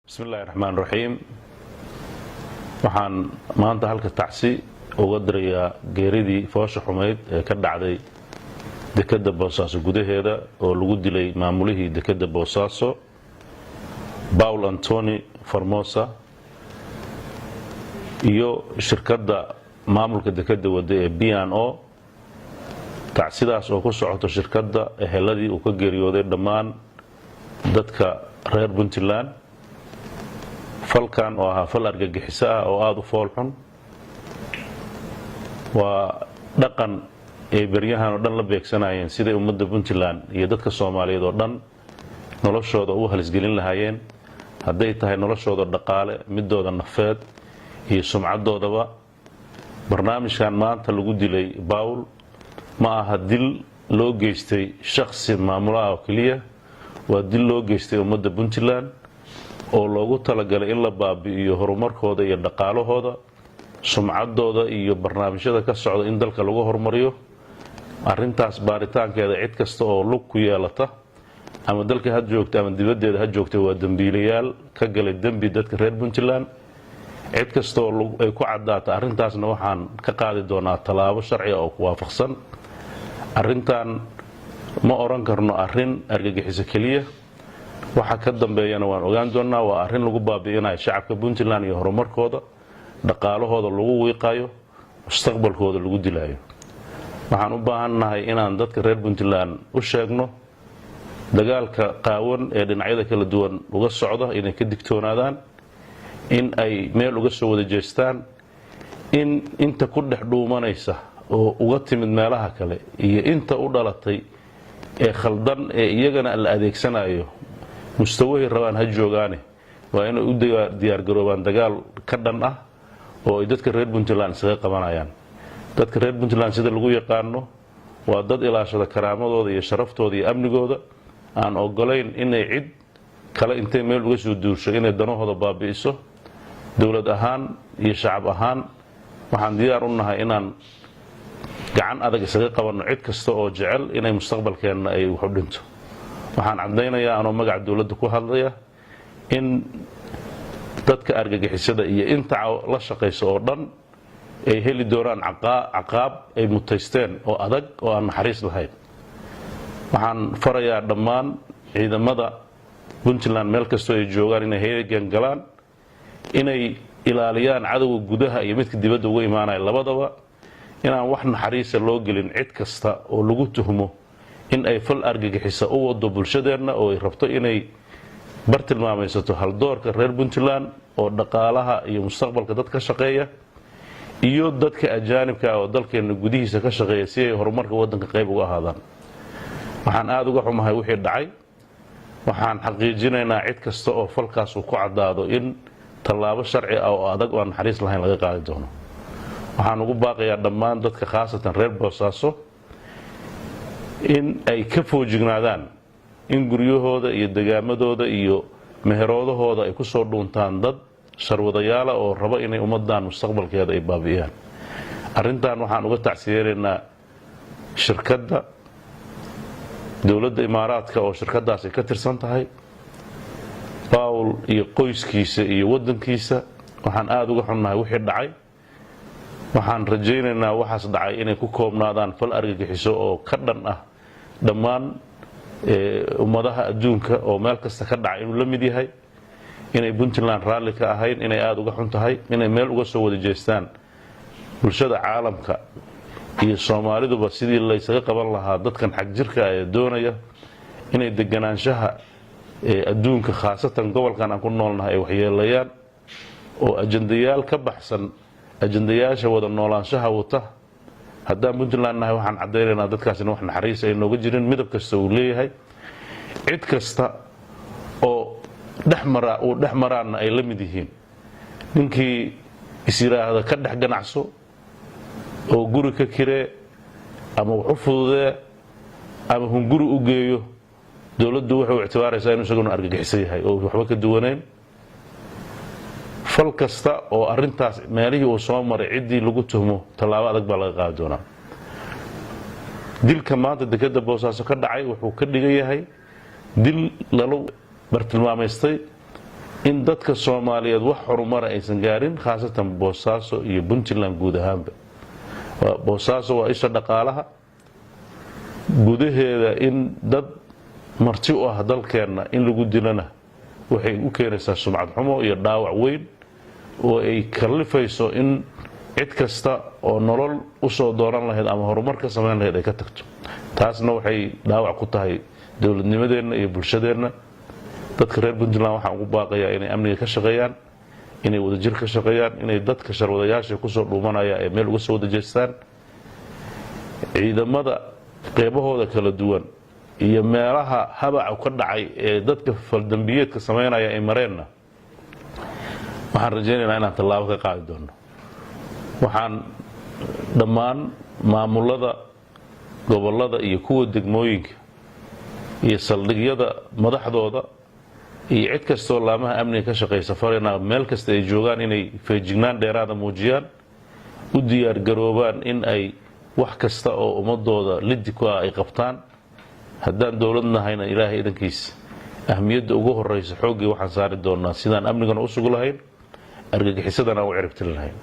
بسم الله الرحمن الرحيم waxaan maanta halka tacsi uga dirayaa geeridii foosha xumeyd ee ka dhacday dekadda Boosaaso gudaheeda oo lagu dilay maamulihii dekadda Boosaaso Paul Farmoso iyo shirkadda maamulka dekadda wada ee B&O tacsidaas oo ku socoto shirkadda eheladii uu ka geeriyooday dhammaan dadka reer Puntland falkan oo ahaa fal argagixiso ah oo aad u fool xun waa dhaqan ay baryahan oo dhan la beegsanayeen sida ummadda Puntland iyo dadka Soomaaliyeed oo dhan noloshooda u halisgelin lahaayeen haday tahay noloshooda dhaqaale midooda nafeed iyo sumcadoodaba barnaamijkan maanta lagu dilay Paul ma aha dil loo geystay shakhsi maamulaha oo kaliya waa dil loo geystay ummadda Puntland oo loogu talagalay in la baabi'iyo horumarkooda iyo dhaqaalahooda sumcadooda iyo barnaamijyada ka socda in dalka lagu horumariyo arintaas baaritaankeeda cid kasta oo lug ku yeelata ama dalka had joogta ama dibaddeeda had joogta waa dambiilayaal ka galay dambi dadka reer Puntland cid kasta oo ay ku cadaata arintaasna waxaan ka qaadi doonaa talaabo sharci oo ku waafaqsan arintan ma oran karno arin argagixiso kaliya waxa ka dambeeyana waan ogaan doonaa waa arin lagu baabi'inayo shacabka Puntland iyo horumarkooda dhaqaalahooda lagu wiiqayo mustaqbalkooda lagu dilayo waxaan u baahanahay inaan dadka reer Puntland u sheegno dagaalka qaawan ee dhinacyada kala duwan uga socda inay ka digtoonaadaan in ay meel uga soo wada jeestaan in inta ku dhex dhuumanaysa oo uga timid meelaha kale iyo inta u dhalatay ee khaldan ee iyagana la adeegsanayo mustawahii rabaan ha joogaane waa inay u diyaar garoobaan dagaal ka dhan ah oo ay dadka reer Puntland isaga qabanayaan dadka reer Puntland sida lagu yaqaano waa dad ilaashada karaamadooda iyo sharaftooda iyo amnigooda aan ogolayn inay cid kale intay meel uga soo duusho inay danahooda baabi'iso dawlad ahaan iyo shacab ahaan waxaan diyaar u nahay inaan gacan adag isaga qabanno cid kasta oo jecel inay mustaqbalkeena ay wax u dhinto waxaan cadeynayaa anoo magac dawladda ku hadlaya in dadka argagixisada iyo inta la shaqeyso oo dhan ay heli doonaan caqaab ay mutaysteen oo adag oo aan naxariis lahayn waxaan farayaa dhammaan ciidamada Puntland meel kasta ay joogaan inay heegan galaan inay ilaaliyaan cadawga gudaha iyo midka dibadda uga imaanaya labadaba inaan wax naxariis loo gelin cid kasta oo lagu tuhmo in ay fal argagixiso u wado bulshadeena oo ay rabto inay bartilmaamaysato haldoorka reer Puntland oo dhaqaalaha iyo mustaqbalka dad ka shaqeeya iyo dadka ajaanibka oo dalkeena gudihiisa ka shaqeeya si ay horumarka wadanka qayb uga ahaadaan waxaan aad uga xumahay wixii dhacay waxaan xaqiijinaynaa cid kasta oo falkaas uu ku cadaado in tallaabo sharci ah oo adag oo aan naxariis lahayn laga qaadi doono waxaan ugu baaqayaa dhammaan dadka khaasatan reer Boosaaso in ay ka foojignaadaan in guryahooda iyo degaamadooda iyo meheroodahooda ay ku soo dhuuntaan dad sharwadayaal oo raba inay ummaddan mustaqbalkeeda ay baabi'iyaan arintan waxaan uga tacsiyeynaa shirkadda dawladda Imaaraadka oo shirkadaas ay ka tirsan tahay Paul iyo qoyskiisa iyo wadankiisa waxaan aad uga xunnahay wixii dhacay waxaan rajaynaynaa waxaas dhacay inay ku koobnaadaan fal argagixiso oo ka dhan ah dhammaan ummadaha adduunka oo meel kasta ka dhacay inuu la mid yahay inay Puntland raalli ka ahayn inay aad uga xun tahay inay meel uga soo wada jeestaan bulshada caalamka iyo Soomaaliduba sidii la isaga qaban lahaa dadkan xaq jirka ah ee doonaya inay deganaanshaha adduunka khaasatan gobolkan aan ku noolnahay ay waxyeelayaan oo ajandayaal ka baxsan ajandayaasha wada noolaanshaha wata haddaan Puntland nahay waxaan cadeynaynaa dadkaasina wax naxariis ay nooga jirin midab kasta uu leeyahay cid kasta oo dhexmaraana ay la mid yihiin ninkii isiraahda ka dhex ganacso oo guri ka kiree ama wax u fududee ama hunguri u geeyo dawladdu waxay u ictibaaraysaa inuu isaguna argagixiso yahay oo waxba ka duwanayn fal kasta oo arintaas meelihii uu soo maray cidii lagu tuhmo talaabo adag baa laga qaadi doonaa dilka maanta dekadda Boosaaso ka dhacay wuxuu ka dhigan yahay dil lalo bartilmaameystay in dadka Soomaaliyeed wax horumar aysan gaarin khaasatan Boosaaso iyo Puntland guud ahaanba Boosaaso waa isha dhaqaalaha gudaheeda in dad marti u ah dalkeena in lagu dilana waxay u keenaysaa sumcad xumo iyo dhaawac weyn oo ay kalifayso in cid kasta oo nolol u soo dooran lahayd ama horumar ka sameyn lahayd ay ka tagto taasna waxay dhaawac ku tahay dawladnimadeena iyo bulshadeena dadka reer Puntland waxaan ugu baaqayaa inay amniga ka shaqeeyaan inay wadajir ka shaqeeyaan inay dadka sharwadayaasha ku soo dhuumanaya ee meel uga soo wadajeestaan ciidamada qeybahooda kala duwan iyo meelaha habaca ka dhacay ee dadka faldambiyeedka sameynaya ay mareenna waxaan rajaynaynaa inaan tallaabo ka qaadi doono waxaan dhammaan maamulada gobolada iyo kuwa degmooyinka iyo saldhigyada madaxdooda iyo cid kastoo laamaha amniga ka shaqeysa farina meel kasta ay joogaan inay feejignaan dheeraada muujiyaan u diyaar garoobaan in ay wax kasta oo ummadooda lidi ku ah ay qabtaan haddaan dowladnahayna ilaahay idankiisa ahmiyadda ugu horeysa xoogii waxaan saari doonaa sidaan amnigana u sugi lahayn argagixisadana u ciribtiri lahayn